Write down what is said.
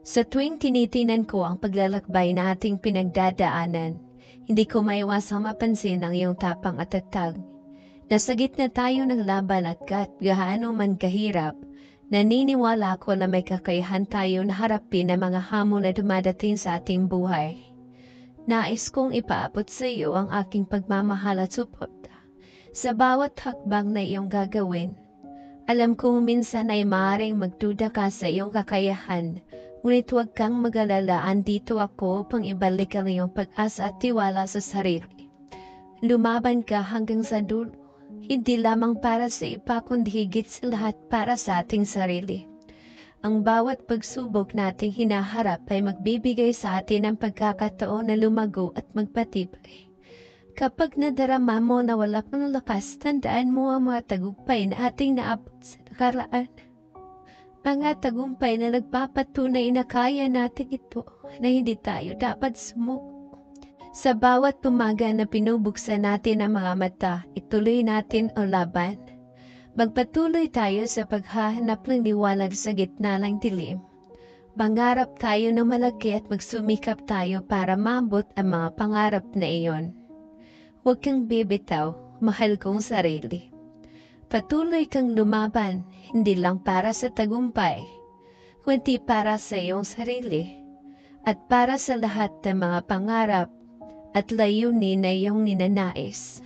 Sa tuwing tinitinan ko ang paglalakbay na ating pinagdadaanan, hindi ko maiwasang mapansin ang iyong tapang at tatag. Nasa gitna tayo ng laban at kahit gaano man kahirap, naniniwala ako na may kakayahan tayo na harapin ang mga hamon na dumadating sa ating buhay. Nais kong ipaabot sa iyo ang aking pagmamahal at suporta sa bawat hakbang na iyong gagawin. Alam kong minsan ay maaaring magduda ka sa iyong kakayahan, ngunit huwag kang mag-alala, andito ako upang ibalik ang iyong pag-asa at tiwala sa sarili. Lumaban ka hanggang sa dulo, hindi lamang para sa iba kundi higit sa lahat para sa ating sarili. Ang bawat pagsubok nating hinaharap ay magbibigay sa atin ng pagkakataon na lumago at magpatibay. Kapag nadarama mo na wala kang lakas, tandaan mo ang mga tagumpay na ating naabot sa nakaraan. Mga tagumpay na nagpapatunay na kaya natin ito, na hindi tayo dapat sumuko. Sa bawat umaga na pinubuksan natin ang mga mata, ituloy natin ang laban. Magpatuloy tayo sa paghahanap ng liwanag sa gitna ng dilim. Mangarap tayo ng malaki at magsumikap tayo para maabot ang mga pangarap na iyon. Huwag kang bibitaw, mahal kong sarili. Patuloy kang lumaban, hindi lang para sa tagumpay, kundi para sa iyong sarili, at para sa lahat ng mga pangarap at layunin na iyong ninanais.